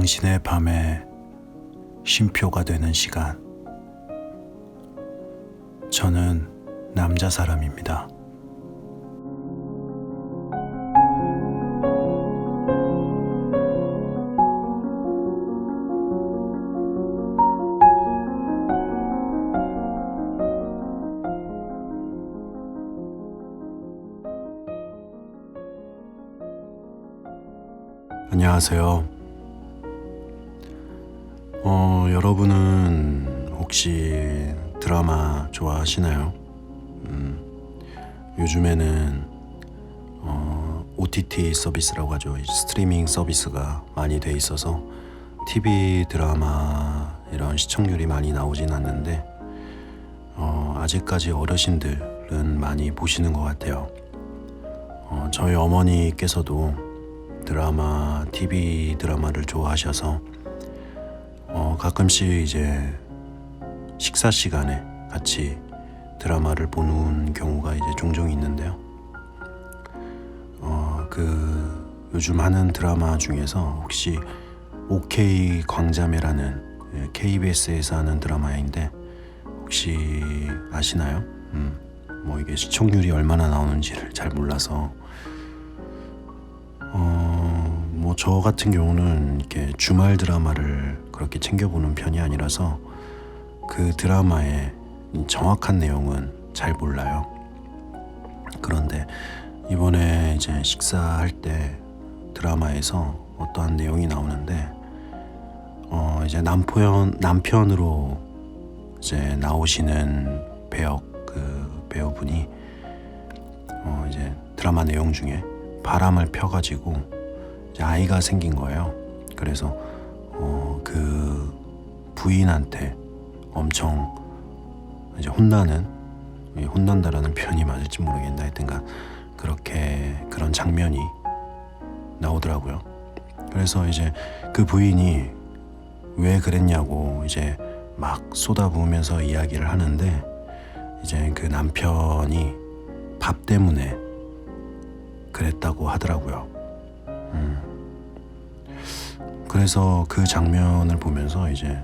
당신의 밤에 쉼표가 되는 시간. 저는 남자 사람입니다. 안녕하세요. 여러분은 혹시 드라마 좋아하시나요? 요즘에는 OTT 서비스라고 하죠. 스트리밍 서비스가 많이 돼 있어서 TV 드라마 이런 시청률이 많이 나오진 않는데 아직까지 어르신들은 많이 보시는 것 같아요. 저희 어머니께서도 TV 드라마를 좋아하셔서 가끔씩 이제 식사 시간에 같이 드라마를 보는 경우가 이제 종종 있는데요. 요즘 하는 드라마 중에서 혹시 OK 광자매라는 KBS에서 하는 드라마인데 혹시 아시나요? 이게 시청률이 얼마나 나오는지를 잘 몰라서 저 같은 경우는 이렇게 주말 드라마를 그렇게 챙겨보는 편이 아니라서 그 드라마의 정확한 내용은 잘 몰라요. 그런데 이번에 이제 식사할 때 드라마에서 어떠한 내용이 나오는데 이제 남편으로 이제 나오시는 배우분이 이제 드라마 내용 중에 바람을 펴가지고 이제 아이가 생긴 거예요. 그래서 그 부인한테 엄청 이제 혼난다라는 표현이 맞을지 모르겠는데 하여튼간 그런 장면이 나오더라고요. 그래서 이제 그 부인이 왜 그랬냐고 이제 막 쏟아부으면서 이야기를 하는데 이제 그 남편이 밥 때문에 그랬다고 하더라고요. 그래서 그 장면을 보면서 이제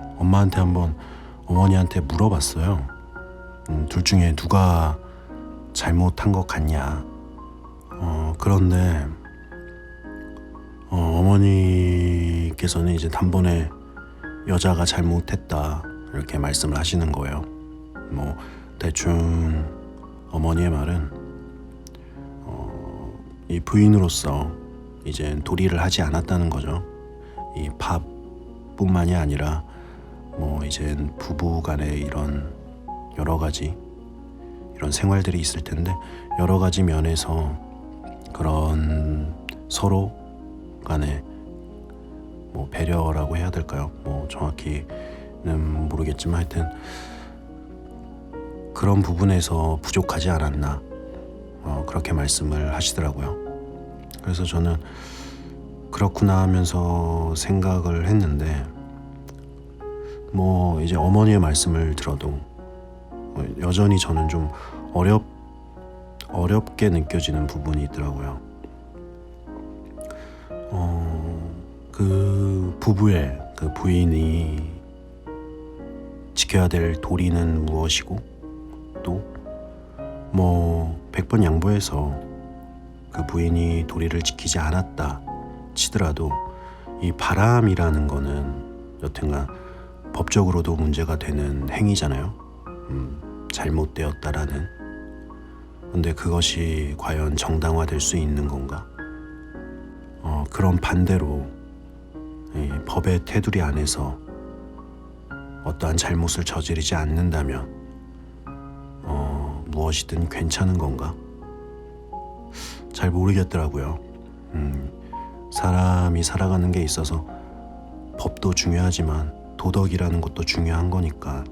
어머니한테 물어봤어요. 둘 중에 누가 잘못한 것 같냐. 그런데 어머니께서는 이제 단번에 여자가 잘못했다 이렇게 말씀을 하시는 거예요. 대충 어머니의 말은 이 부인으로서 이제 도리를 하지 않았다는 거죠. 이 밥뿐만이 아니라 이제 부부 간의 이런 여러 가지 이런 생활들이 있을 텐데 여러 가지 면에서 그런 서로 간의 배려라고 해야 될까요? 정확히는 모르겠지만 하여튼 그런 부분에서 부족하지 않았나 그렇게 말씀을 하시더라고요. 그래서 저는 그렇구나 하면서 생각을 했는데 이제 어머니의 말씀을 들어도 여전히 저는 좀 어렵게 느껴지는 부분이 있더라고요. 그 부부의 그 부인이 지켜야 될 도리는 무엇이고 또 100번 양보해서 그 부인이 도리를 지키지 않았다 치더라도 이 바람이라는 거는 여튼간 법적으로도 문제가 되는 행위잖아요. 잘못되었다라는. 근데 그것이 과연 정당화될 수 있는 건가? 그런 반대로 이 법의 테두리 안에서 어떠한 잘못을 저지르지 않는다면 무엇이든 괜찮은 건가? 잘 모르겠더라고요. 사람이 살아가는 게 있어서 법도 중요하지만 도덕이라는 것도 중요한 거니까.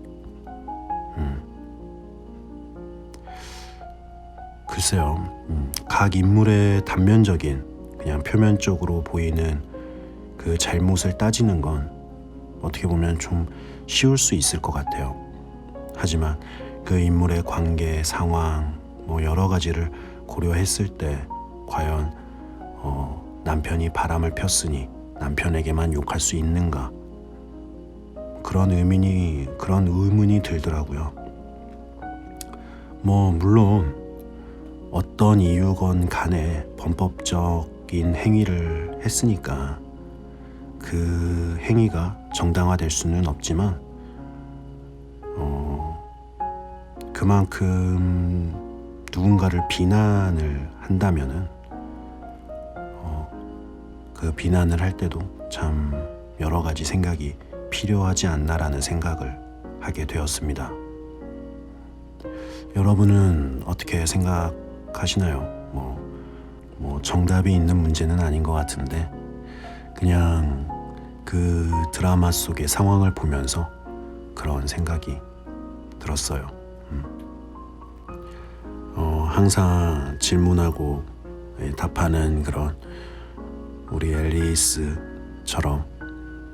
글쎄요. 각 인물의 단면적인 그냥 표면적으로 보이는 그 잘못을 따지는 건 어떻게 보면 좀 쉬울 수 있을 것 같아요. 하지만 그 인물의 관계, 상황, 여러 가지를 고려했을 때 과연 남편이 바람을 폈으니 남편에게만 욕할 수 있는가? 그런 의문이 들더라고요. 물론 어떤 이유건 간에 범법적인 행위를 했으니까 그 행위가 정당화될 수는 없지만 그만큼 누군가를 비난을 한다면은 그 비난을 할 때도 참 여러 가지 생각이 필요하지 않나라는 생각을 하게 되었습니다. 여러분은 어떻게 생각하시나요? 정답이 있는 문제는 아닌 것 같은데 그냥 그 드라마 속의 상황을 보면서 그런 생각이 들었어요. 항상 질문하고 답하는 그런 우리 앨리스처럼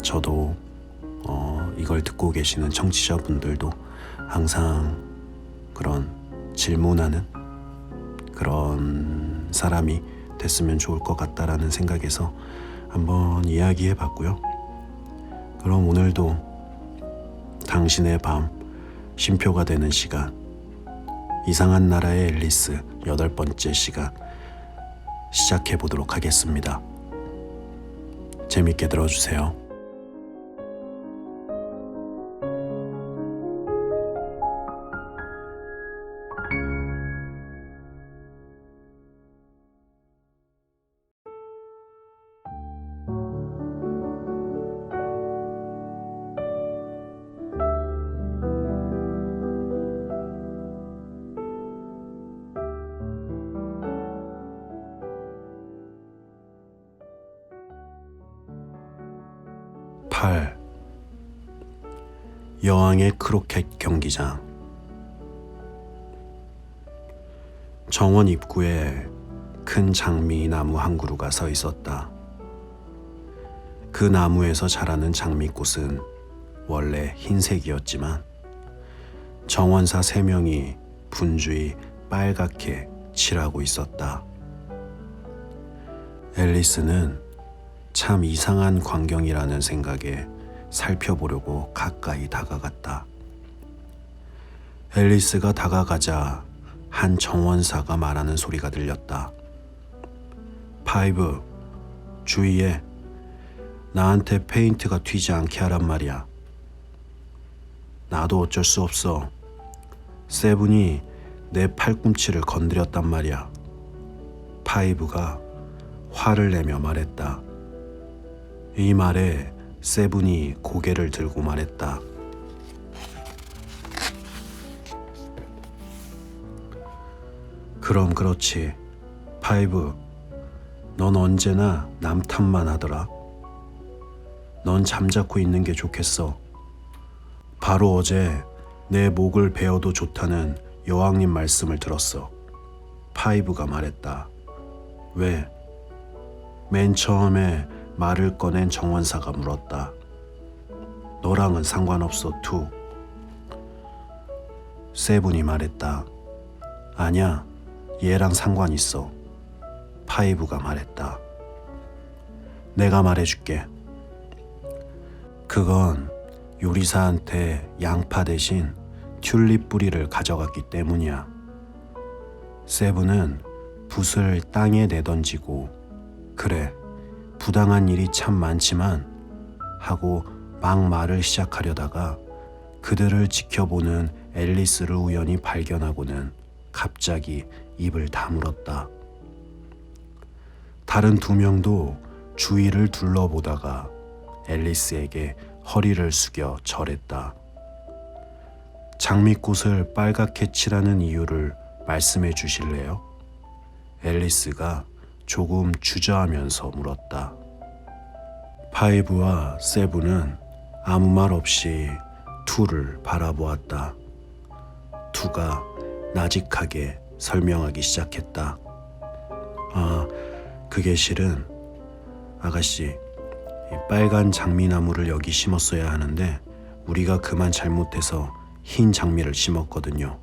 저도 이걸 듣고 계시는 청취자분들도 항상 그런 질문하는 그런 사람이 됐으면 좋을 것 같다라는 생각에서 한번 이야기해 봤고요. 그럼 오늘도 당신의 밤 쉼표가 되는 시간, 이상한 나라의 앨리스 8번째 시간 시작해 보도록 하겠습니다. 재밌게 들어주세요. 여왕의 크로켓 경기장. 정원 입구에 큰 장미나무 한 그루가 서 있었다. 그 나무에서 자라는 장미꽃은 원래 흰색이었지만 정원사 3명이 분주히 빨갛게 칠하고 있었다. 앨리스는 참 이상한 광경이라는 생각에 살펴보려고 가까이 다가갔다. 앨리스가 다가가자 한 정원사가 말하는 소리가 들렸다. 파이브, 주의해. 나한테 페인트가 튀지 않게 하란 말이야. 나도 어쩔 수 없어. 세븐이 내 팔꿈치를 건드렸단 말이야. 파이브가 화를 내며 말했다. 이 말에 세븐이 고개를 들고 말했다. 그럼 그렇지. 파이브, 넌 언제나 남 탓만 하더라. 넌 잠자코 있는 게 좋겠어. 바로 어제 내 목을 베어도 좋다는 여왕님 말씀을 들었어. 파이브가 말했다. 왜? 맨 처음에 말을 꺼낸 정원사가 물었다. 너랑은 상관없어, 투. 세븐이 말했다. 아냐, 얘랑 상관 있어. 파이브가 말했다. 내가 말해줄게. 그건 요리사한테 양파 대신 튤립 뿌리를 가져갔기 때문이야. 세븐은 붓을 땅에 내던지고 그래, 부당한 일이 참 많지만 하고 막 말을 시작하려다가 그들을 지켜보는 앨리스를 우연히 발견하고는 갑자기 입을 다물었다. 다른 2명도 주위를 둘러보다가 앨리스에게 허리를 숙여 절했다. 장미꽃을 빨갛게 칠하는 이유를 말씀해 주실래요? 앨리스가 조금 주저하면서 물었다. 파이브와 세븐은 아무 말 없이 투를 바라보았다. 투가 나직하게 설명하기 시작했다. 그게 실은 아가씨, 이 빨간 장미나무를 여기 심었어야 하는데 우리가 그만 잘못해서 흰 장미를 심었거든요.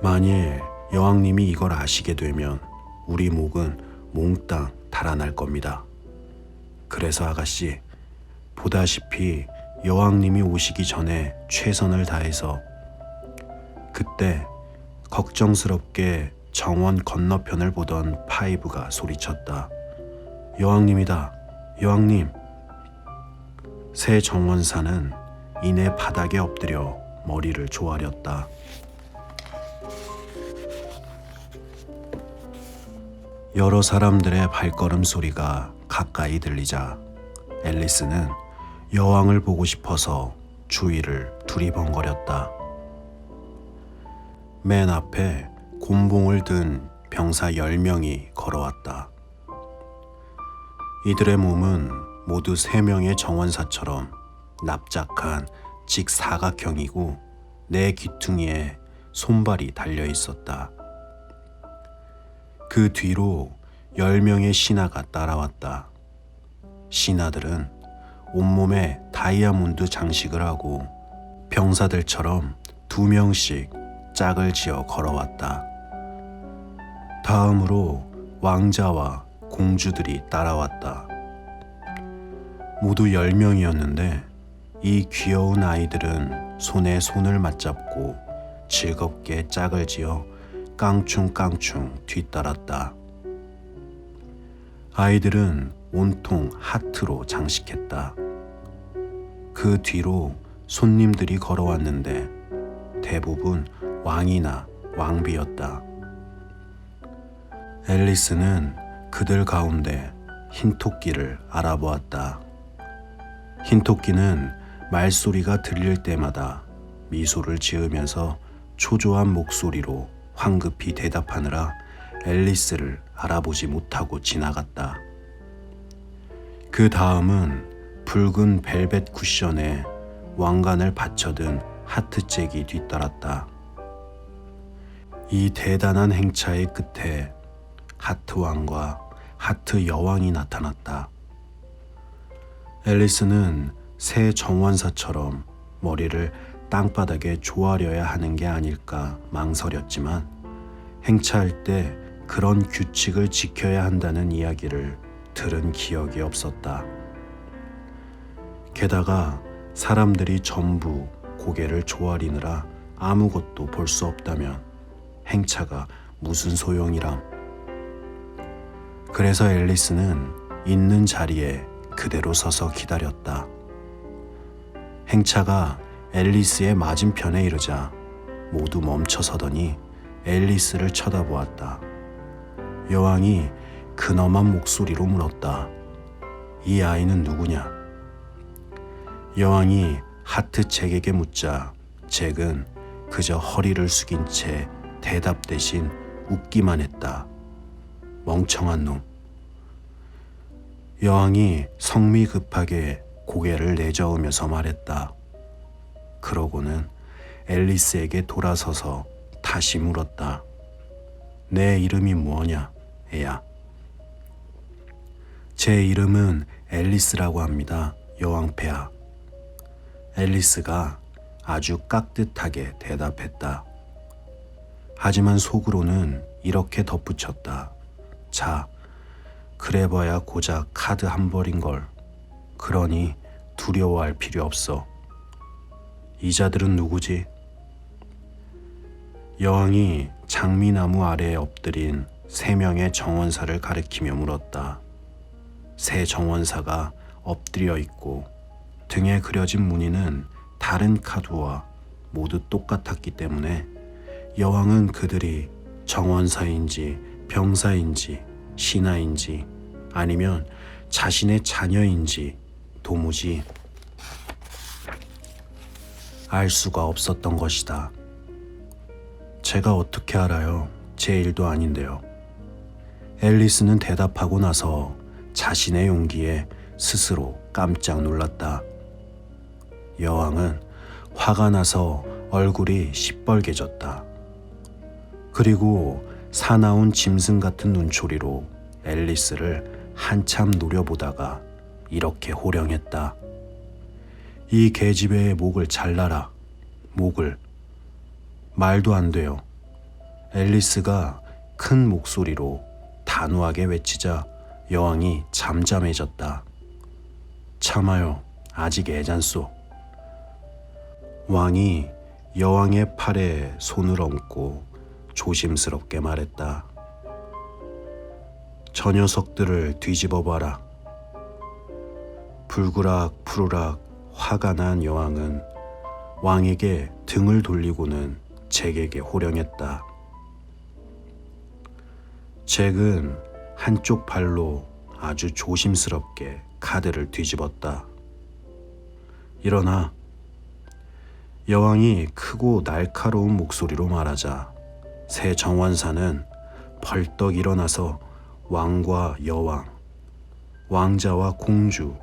만일 여왕님이 이걸 아시게 되면 우리 목은 몽땅 달아날 겁니다. 그래서 아가씨, 보다시피 여왕님이 오시기 전에 최선을 다해서 그때 걱정스럽게 정원 건너편을 보던 파이브가 소리쳤다. 여왕님이다. 여왕님. 새 정원사는 이내 바닥에 엎드려 머리를 조아렸다. 여러 사람들의 발걸음 소리가 가까이 들리자 앨리스는 여왕을 보고 싶어서 주위를 두리번거렸다. 맨 앞에 곤봉을 든 병사 10명이 걸어왔다. 이들의 몸은 모두 3명의 정원사처럼 납작한 직사각형이고 내 귀퉁이에 손발이 달려 있었다. 그 뒤로 10명의 신하가 따라왔다. 신하들은 온몸에 다이아몬드 장식을 하고 병사들처럼 2명씩 짝을 지어 걸어왔다. 다음으로 왕자와 공주들이 따라왔다. 모두 10명이었는데 이 귀여운 아이들은 손에 손을 맞잡고 즐겁게 짝을 지어 깡충깡충 뒤따랐다. 아이들은 온통 하트로 장식했다. 그 뒤로 손님들이 걸어왔는데 대부분 왕이나 왕비였다. 앨리스는 그들 가운데 흰토끼를 알아보았다. 흰토끼는 말소리가 들릴 때마다 미소를 지으면서 초조한 목소리로 황급히 대답하느라 앨리스를 알아보지 못하고 지나갔다. 그 다음은 붉은 벨벳 쿠션에 왕관을 받쳐든 하트잭이 뒤따랐다. 이 대단한 행차의 끝에 하트왕과 하트 여왕이 나타났다. 앨리스는 새 정원사처럼 머리를 땅바닥에 조아려야 하는 게 아닐까 망설였지만 행차할 때 그런 규칙을 지켜야 한다는 이야기를 들은 기억이 없었다. 게다가 사람들이 전부 고개를 조아리느라 아무것도 볼 수 없다면 행차가 무슨 소용이람. 그래서 앨리스는 있는 자리에 그대로 서서 기다렸다. 행차가 앨리스의 맞은편에 이르자 모두 멈춰서더니 앨리스를 쳐다보았다. 여왕이 근엄한 목소리로 물었다. 이 아이는 누구냐? 여왕이 하트 잭에게 묻자 잭은 그저 허리를 숙인 채 대답 대신 웃기만 했다. 멍청한 놈. 여왕이 성미 급하게 고개를 내저으면서 말했다. 그러고는 앨리스에게 돌아서서 다시 물었다. 내 이름이 뭐냐, 애야? 제 이름은 앨리스라고 합니다, 여왕폐하. 앨리스가 아주 깍듯하게 대답했다. 하지만 속으로는 이렇게 덧붙였다. 자, 그래봐야 고작 카드 한 벌인걸. 그러니 두려워할 필요 없어. 이자들은 누구지? 여왕이 장미나무 아래에 엎드린 3명의 정원사를 가리키며 물었다. 새 정원사가 엎드려 있고 등에 그려진 무늬는 다른 카드와 모두 똑같았기 때문에 여왕은 그들이 정원사인지 병사인지 신하인지 아니면 자신의 자녀인지 도무지 알 수가 없었던 것이다. 제가 어떻게 알아요? 제 일도 아닌데요. 앨리스는 대답하고 나서 자신의 용기에 스스로 깜짝 놀랐다. 여왕은 화가 나서 얼굴이 시뻘개졌다. 그리고 사나운 짐승 같은 눈초리로 앨리스를 한참 노려보다가 이렇게 호령했다. 이 계집애의 목을 잘라라. 목을. 말도 안 돼요. 앨리스가 큰 목소리로 단호하게 외치자 여왕이 잠잠해졌다. 참아요. 아직 애잔소. 왕이 여왕의 팔에 손을 얹고 조심스럽게 말했다. 저 녀석들을 뒤집어봐라. 불구락 푸르락 화가 난 여왕은 왕에게 등을 돌리고는 잭에게 호령했다. 잭은 한쪽 발로 아주 조심스럽게 카드를 뒤집었다. 일어나. 여왕이 크고 날카로운 목소리로 말하자 새 정원사는 벌떡 일어나서 왕과 여왕, 왕자와 공주,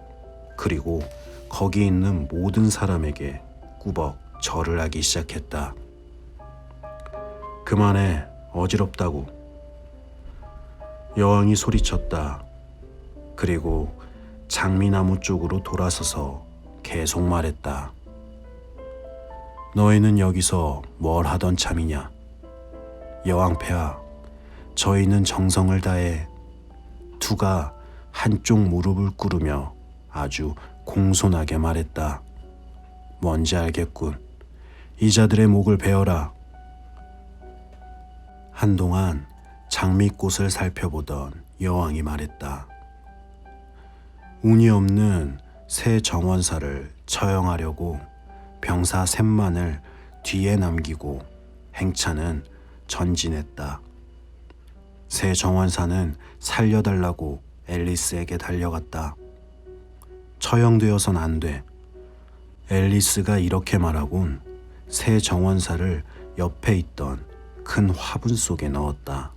그리고 거기 있는 모든 사람에게 꾸벅 절을 하기 시작했다. 그만해, 어지럽다고. 여왕이 소리쳤다. 그리고 장미나무 쪽으로 돌아서서 계속 말했다. 너희는 여기서 뭘 하던 참이냐? 여왕폐하, 저희는 정성을 다해. 투가 한쪽 무릎을 꿇으며 아주 공손하게 말했다. 뭔지 알겠군. 이자들의 목을 베어라. 한동안 장미꽃을 살펴보던 여왕이 말했다. 운이 없는 새 정원사를 처형하려고 병사 셋만을 뒤에 남기고 행차는 전진했다. 새 정원사는 살려달라고 앨리스에게 달려갔다. 처형되어선 안 돼. 앨리스가 이렇게 말하곤 새 정원사를 옆에 있던 큰 화분 속에 넣었다.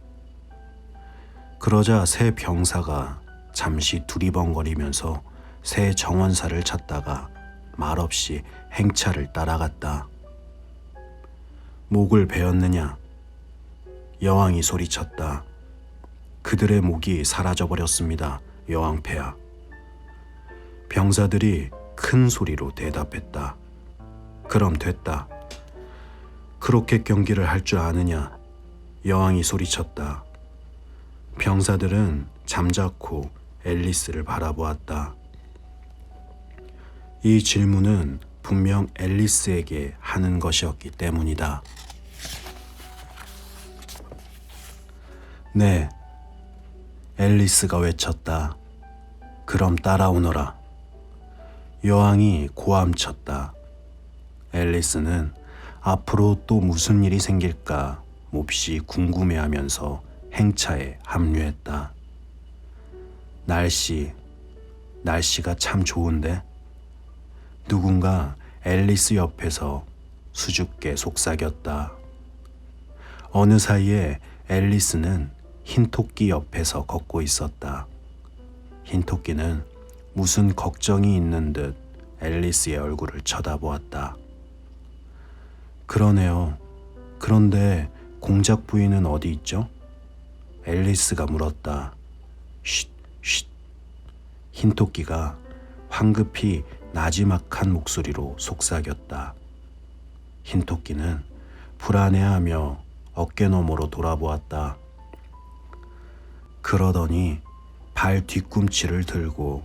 그러자 새 병사가 잠시 두리번거리면서 새 정원사를 찾다가 말없이 행차를 따라갔다. 목을 베었느냐? 여왕이 소리쳤다. 그들의 목이 사라져버렸습니다, 여왕폐하. 병사들이 큰 소리로 대답했다. 그럼 됐다. 크로켓 경기를 할 줄 아느냐? 여왕이 소리쳤다. 병사들은 잠자코 앨리스를 바라보았다. 이 질문은 분명 앨리스에게 하는 것이었기 때문이다. 네, 앨리스가 외쳤다. 그럼 따라오너라. 여왕이 고함쳤다. 앨리스는 앞으로 또 무슨 일이 생길까 몹시 궁금해하면서 행차에 합류했다. 날씨가 참 좋은데? 누군가 앨리스 옆에서 수줍게 속삭였다. 어느 사이에 앨리스는 흰토끼 옆에서 걷고 있었다. 흰토끼는 무슨 걱정이 있는 듯 앨리스의 얼굴을 쳐다보았다. 그러네요. 그런데 공작 부인은 어디 있죠? 앨리스가 물었다. 쉿, 쉿. 흰토끼가 황급히 나지막한 목소리로 속삭였다. 흰토끼는 불안해하며 어깨너머로 돌아보았다. 그러더니 발 뒤꿈치를 들고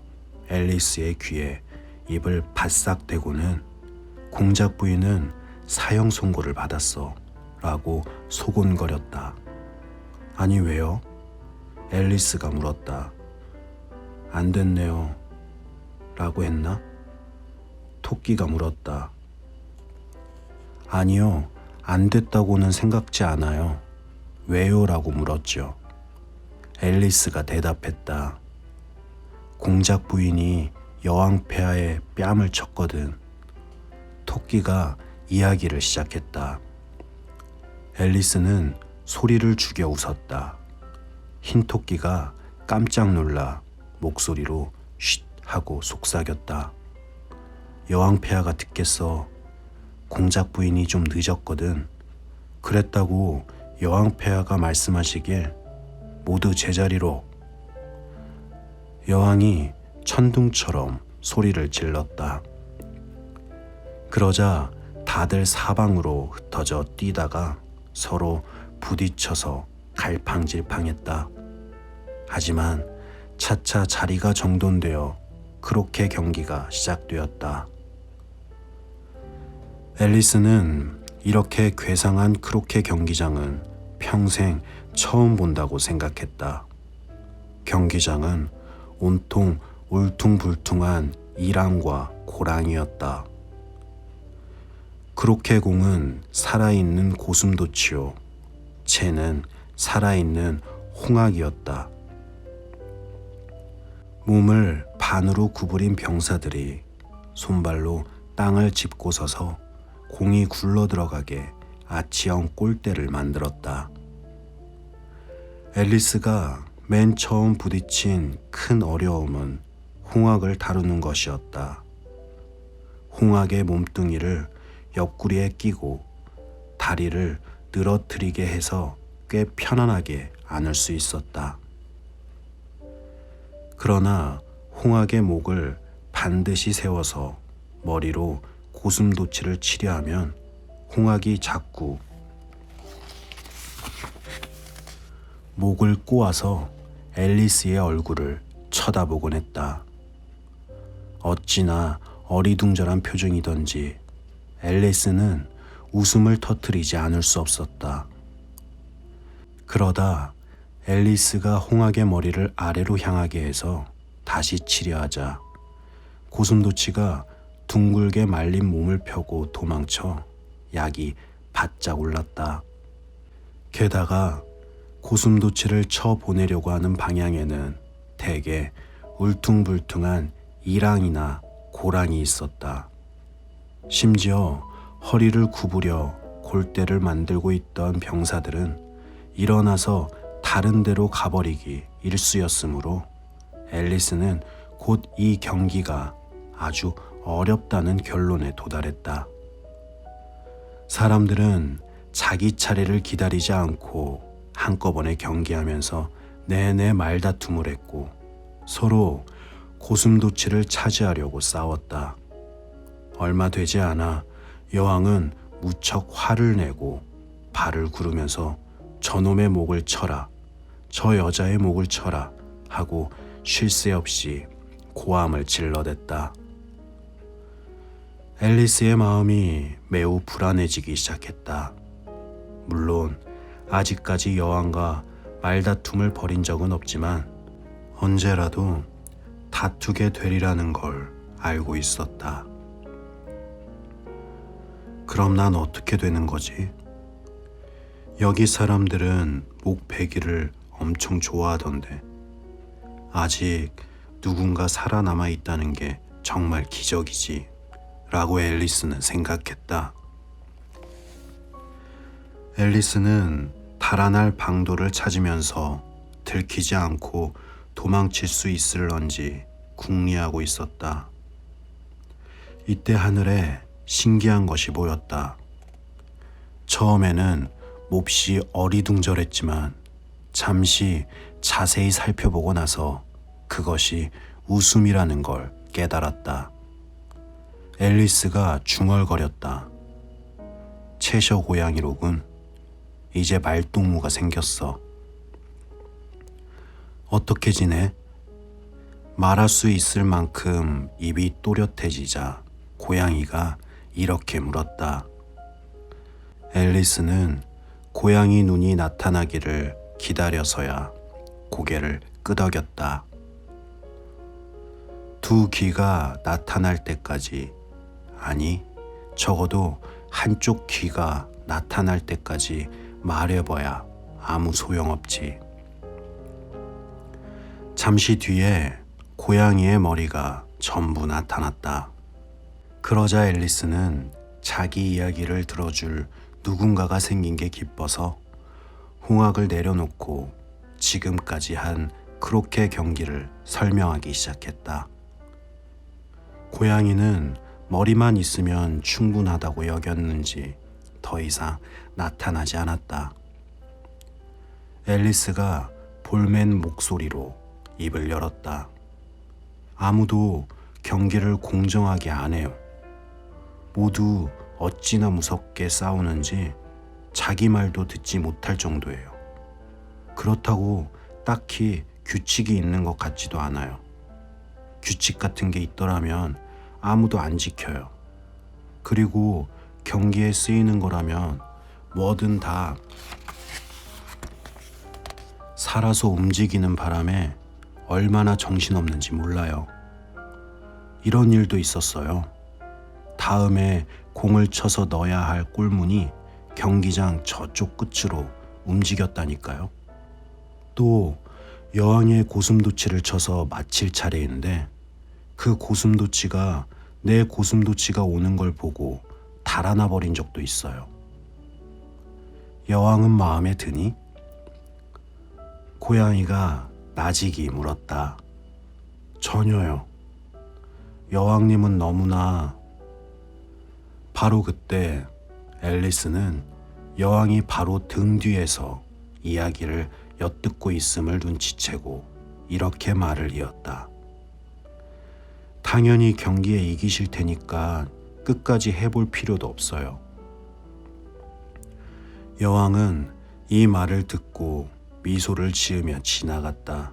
앨리스의 귀에 입을 바싹 대고는 공작 부인은 사형 선고를 받았어 라고 소곤거렸다. 아니 왜요? 앨리스가 물었다. 안 됐네요 라고 했나? 토끼가 물었다. 아니요, 안 됐다고는 생각지 않아요. 왜요? 라고 물었죠. 앨리스가 대답했다. 공작 부인이 여왕폐하의 뺨을 쳤거든. 토끼가 이야기를 시작했다. 앨리스는 소리를 죽여 웃었다. 흰 토끼가 깜짝 놀라 목소리로 쉿 하고 속삭였다. 여왕폐하가 듣겠어. 공작 부인이 좀 늦었거든. 그랬다고 여왕폐하가 말씀하시길 모두 제자리로. 여왕이 천둥처럼 소리를 질렀다. 그러자 다들 사방으로 흩어져 뛰다가 서로 부딪혀서 갈팡질팡했다. 하지만 차차 자리가 정돈되어 크로케 경기가 시작되었다. 앨리스는 이렇게 괴상한 크로케 경기장은 평생 처음 본다고 생각했다. 경기장은 온통 울퉁불퉁한 이랑과 고랑이었다. 크로케 공은 살아있는 고슴도치요. 채는 살아있는 홍학이었다. 몸을 반으로 구부린 병사들이 손발로 땅을 짚고 서서 공이 굴러 들어가게 아치형 골대를 만들었다. 앨리스가 맨 처음 부딪힌 큰 어려움은 홍학을 다루는 것이었다. 홍학의 몸뚱이를 옆구리에 끼고 다리를 늘어뜨리게 해서 꽤 편안하게 안을 수 있었다. 그러나 홍학의 목을 반드시 세워서 머리로 고슴도치를 치려 하면 홍학이 자꾸 목을 꼬아서 앨리스의 얼굴을 쳐다보곤 했다. 어찌나 어리둥절한 표정이던지 앨리스는 웃음을 터뜨리지 않을 수 없었다. 그러다 앨리스가 홍학의 머리를 아래로 향하게 해서 다시 치려 하자 고슴도치가 둥글게 말린 몸을 펴고 도망쳐 약이 바짝 올랐다. 게다가 고슴도치를 쳐 보내려고 하는 방향에는 대개 울퉁불퉁한 이랑이나 고랑이 있었다. 심지어 허리를 구부려 골대를 만들고 있던 병사들은 일어나서 다른 데로 가버리기 일쑤였으므로 앨리스는 곧 이 경기가 아주 어렵다는 결론에 도달했다. 사람들은 자기 차례를 기다리지 않고 한꺼번에 경기하면서 내내 말다툼을 했고 서로 고슴도치를 차지하려고 싸웠다. 얼마 되지 않아 여왕은 무척 화를 내고 발을 구르면서 저놈의 목을 쳐라, 저 여자의 목을 쳐라 하고 쉴 새 없이 고함을 질러댔다. 앨리스의 마음이 매우 불안해지기 시작했다. 물론 아직까지 여왕과 말다툼을 벌인 적은 없지만 언제라도 다투게 되리라는 걸 알고 있었다. 그럼 난 어떻게 되는 거지? 여기 사람들은 목베기를 엄청 좋아하던데 아직 누군가 살아남아 있다는 게 정말 기적이지 라고 앨리스는 생각했다. 앨리스는 달아날 방도를 찾으면서 들키지 않고 도망칠 수 있을런지 궁리하고 있었다. 이때 하늘에 신기한 것이 보였다. 처음에는 몹시 어리둥절했지만 잠시 자세히 살펴보고 나서 그것이 웃음이라는 걸 깨달았다. 앨리스가 중얼거렸다. 채셔 고양이로군. 이제 말동무가 생겼어. 어떻게 지내? 말할 수 있을 만큼 입이 또렷해지자 고양이가 이렇게 물었다. 앨리스는 고양이 눈이 나타나기를 기다려서야 고개를 끄덕였다. 두 귀가 나타날 때까지, 아니 적어도 한쪽 귀가 나타날 때까지 말해봐야 아무 소용없지. 잠시 뒤에 고양이의 머리가 전부 나타났다. 그러자 앨리스는 자기 이야기를 들어줄 누군가가 생긴 게 기뻐서 홍학을 내려놓고 지금까지 한 크로케 경기를 설명하기 시작했다. 고양이는 머리만 있으면 충분하다고 여겼는지 더 이상 나타나지 않았다. 앨리스가 볼멘 목소리로 입을 열었다. 아무도 경기를 공정하게 안 해요. 모두 어찌나 무섭게 싸우는지 자기 말도 듣지 못할 정도예요. 그렇다고 딱히 규칙이 있는 것 같지도 않아요. 규칙 같은 게 있더라면 아무도 안 지켜요. 그리고 경기에 쓰이는 거라면 뭐든 다 살아서 움직이는 바람에 얼마나 정신없는지 몰라요. 이런 일도 있었어요. 다음에 공을 쳐서 넣어야 할 골문이 경기장 저쪽 끝으로 움직였다니까요. 또 여왕의 고슴도치를 쳐서 마칠 차례인데 그 고슴도치가 내 고슴도치가 오는 걸 보고 달아나 버린 적도 있어요. 여왕은 마음에 드니? 고양이가 나직이 물었다. 전혀요. 여왕님은 너무나. 바로 그때 앨리스는 여왕이 바로 등 뒤에서 이야기를 엿듣고 있음을 눈치채고 이렇게 말을 이었다. 당연히 경기에 이기실 테니까 끝까지 해볼 필요도 없어요. 여왕은 이 말을 듣고 미소를 지으며 지나갔다.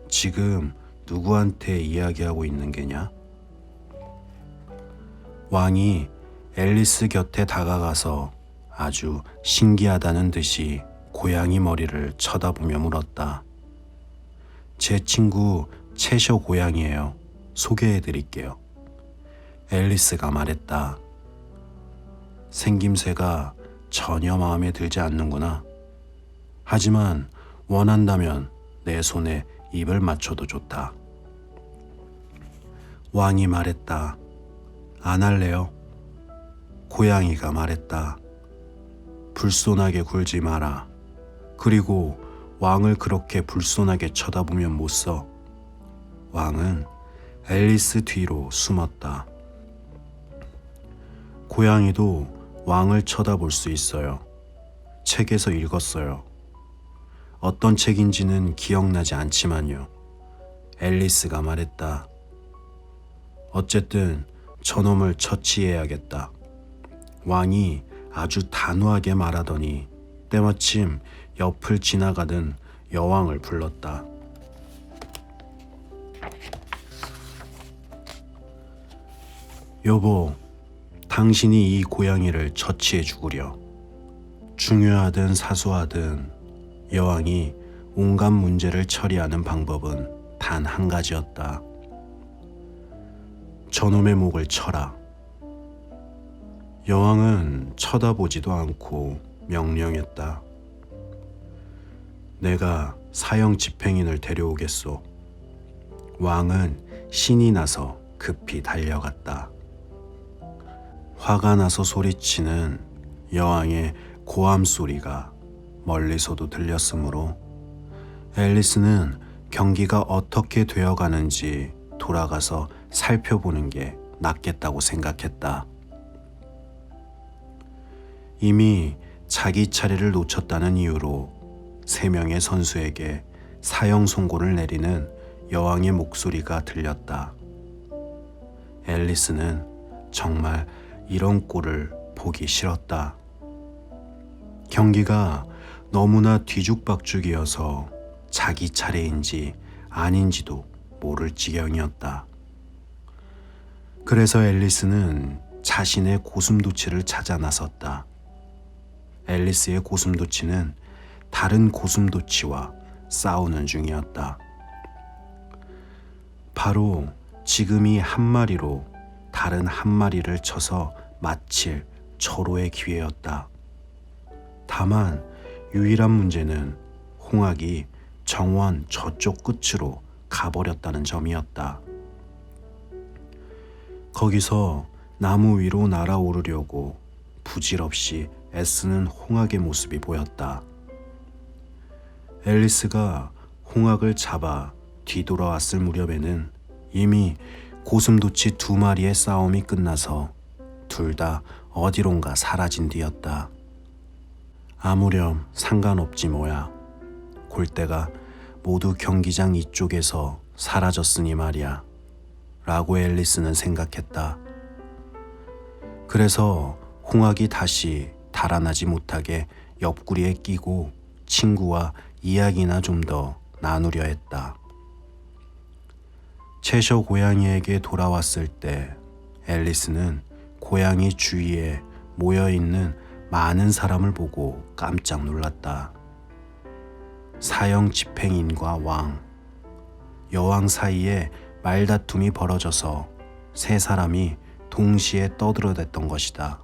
지금 누구한테 이야기하고 있는 게냐? 왕이 앨리스 곁에 다가가서 아주 신기하다는 듯이 고양이 머리를 쳐다보며 물었다. 제 친구 채셔 고양이에요. 소개해드릴게요. 앨리스가 말했다. 생김새가 전혀 마음에 들지 않는구나. 하지만 원한다면 내 손에 입을 맞춰도 좋다. 왕이 말했다. 안 할래요. 고양이가 말했다. 불손하게 굴지 마라. 그리고 왕을 그렇게 불손하게 쳐다보면 못 써. 왕은 앨리스 뒤로 숨었다. 고양이도 왕을 쳐다볼 수 있어요. 책에서 읽었어요. 어떤 책인지는 기억나지 않지만요. 앨리스가 말했다. 어쨌든 저놈을 처치해야겠다. 왕이 아주 단호하게 말하더니 때마침 옆을 지나가던 여왕을 불렀다. 여보, 당신이 이 고양이를 처치해 주구려. 중요하든 사소하든 여왕이 온갖 문제를 처리하는 방법은 단 한 가지였다. 저놈의 목을 쳐라. 여왕은 쳐다보지도 않고 명령했다. 내가 사형 집행인을 데려오겠소. 왕은 신이 나서 급히 달려갔다. 화가 나서 소리치는 여왕의 고함 소리가 멀리서도 들렸으므로 앨리스는 경기가 어떻게 되어가는지 돌아가서 살펴보는 게 낫겠다고 생각했다. 이미 자기 차례를 놓쳤다는 이유로 3명의 선수에게 사형 선고를 내리는 여왕의 목소리가 들렸다. 앨리스는 정말 이런 꼴을 보기 싫었다. 경기가 너무나 뒤죽박죽이어서 자기 차례인지 아닌지도 모를 지경이었다. 그래서 앨리스는 자신의 고슴도치를 찾아 나섰다. 앨리스의 고슴도치는 다른 고슴도치와 싸우는 중이었다. 바로 지금이 한 마리로 다른 한 마리를 쳐서 마칠 절호의 기회였다. 다만 유일한 문제는 홍학이 정원 저쪽 끝으로 가버렸다는 점이었다. 거기서 나무 위로 날아오르려고 부질없이 애쓰는 홍학의 모습이 보였다. 앨리스가 홍학을 잡아 뒤돌아왔을 무렵에는 이미 고슴도치 2마리의 싸움이 끝나서 둘 다 어디론가 사라진 뒤였다. 아무렴 상관없지 뭐야. 골대가 모두 경기장 이쪽에서 사라졌으니 말이야. 라고 앨리스는 생각했다. 그래서 홍학이 다시 달아나지 못하게 옆구리에 끼고 친구와 이야기나 좀 더 나누려 했다. 채셔 고양이에게 돌아왔을 때 앨리스는 고양이 주위에 모여있는 많은 사람을 보고 깜짝 놀랐다. 사형 집행인과 여왕 사이에 말다툼이 벌어져서 세 사람이 동시에 떠들어댔던 것이다.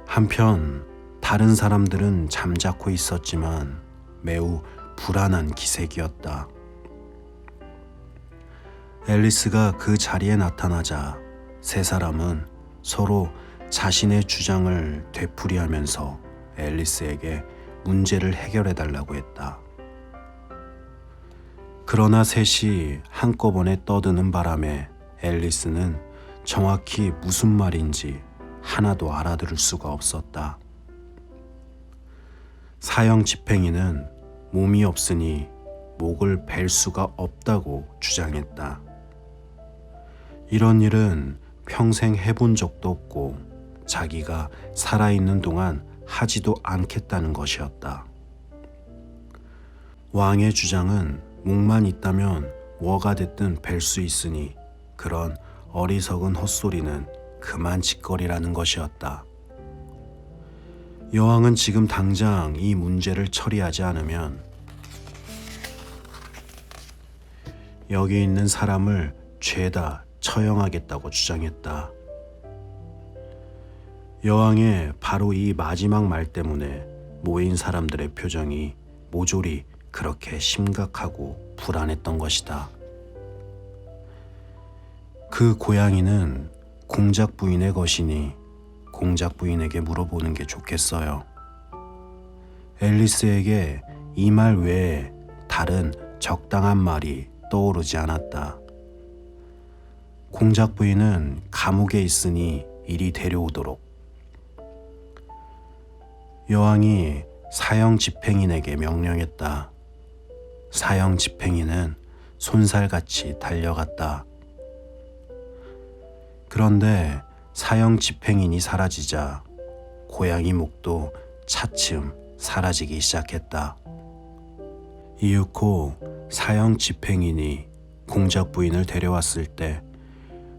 한편 다른 사람들은 잠자코 있었지만 매우 불안한 기색이었다. 앨리스가 그 자리에 나타나자 세 사람은 서로 자신의 주장을 되풀이하면서 앨리스에게 문제를 해결해달라고 했다. 그러나 셋이 한꺼번에 떠드는 바람에 앨리스는 정확히 무슨 말인지 하나도 알아들을 수가 없었다. 사형 집행인은 몸이 없으니 목을 벨 수가 없다고 주장했다. 이런 일은 평생 해본 적도 없고 자기가 살아있는 동안 하지도 않겠다는 것이었다. 왕의 주장은 목만 있다면 뭐가 됐든 벨 수 있으니 그런 어리석은 헛소리는 그만 짓거리라는 것이었다. 여왕은 지금 당장 이 문제를 처리하지 않으면 여기 있는 사람을 죄다 처형하겠다고 주장했다. 여왕의 바로 이 마지막 말 때문에 모인 사람들의 표정이 모조리 그렇게 심각하고 불안했던 것이다. 그 고양이는 공작 부인의 것이니 공작 부인에게 물어보는 게 좋겠어요. 앨리스에게 이 말 외에 다른 적당한 말이 떠오르지 않았다. 공작 부인은 감옥에 있으니 이리 데려오도록. 여왕이 사형 집행인에게 명령했다. 사형 집행인은 손살같이 달려갔다. 그런데 사형 집행인이 사라지자 고양이 목도 차츰 사라지기 시작했다. 이윽고 사형 집행인이 공작 부인을 데려왔을 때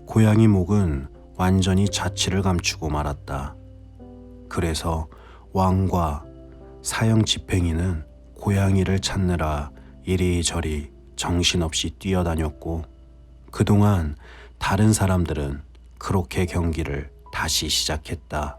고양이 목은 완전히 자취를 감추고 말았다. 그래서 왕과 사형 집행인은 고양이를 찾느라 이리저리 정신없이 뛰어다녔고 그동안 다른 사람들은 그렇게 경기를 다시 시작했다.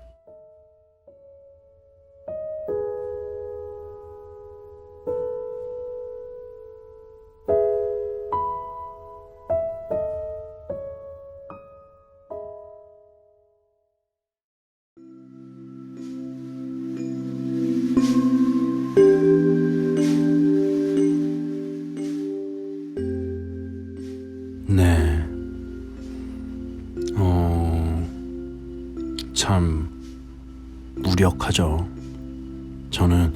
네. 참 무력하죠. 저는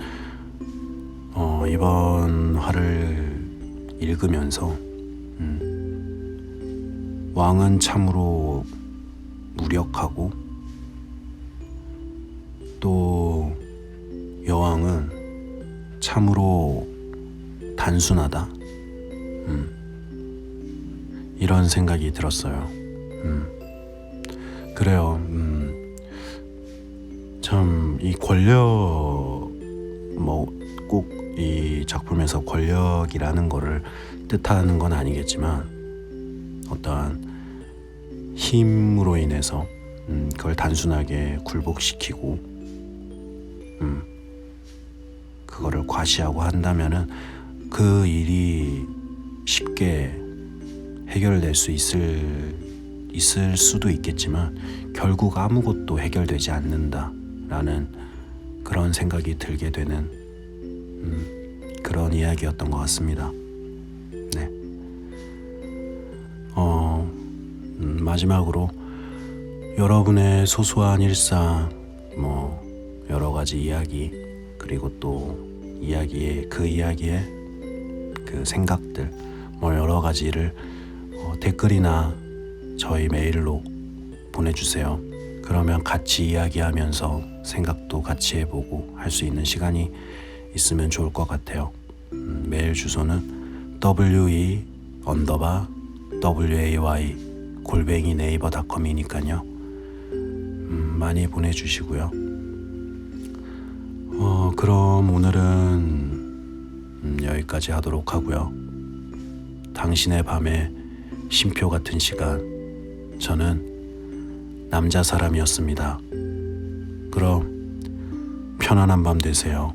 이번 화를 읽으면서 왕은 참으로 무력하고 또 여왕은 참으로 단순하다. 이런 생각이 들었어요. 그래요. 참 이 권력, 꼭 이 작품에서 권력이라는 거를 뜻하는 건 아니겠지만 어떠한 힘으로 인해서 그걸 단순하게 굴복시키고 그거를 과시하고 한다면은 그 일이 쉽게 해결될 수 있을 수도 있겠지만 결국 아무것도 해결되지 않는다라는 그런 생각이 들게 되는 그런 이야기였던 것 같습니다. 네. 마지막으로 여러분의 소소한 일상, 여러 가지 이야기, 그리고 또 그 이야기의 그 생각들, 여러 가지를 댓글이나 저희 메일로 보내주세요. 그러면 같이 이야기하면서 생각도 같이 해보고 할 수 있는 시간이 있으면 좋을 것 같아요. 메일 주소는 way@네이버닷컴이니까요. 많이 보내주시고요. 그럼 오늘은 여기까지 하도록 하고요. 당신의 밤에 쉼표 같은 시간, 저는 남자 사람이었습니다. 그럼 편안한 밤 되세요.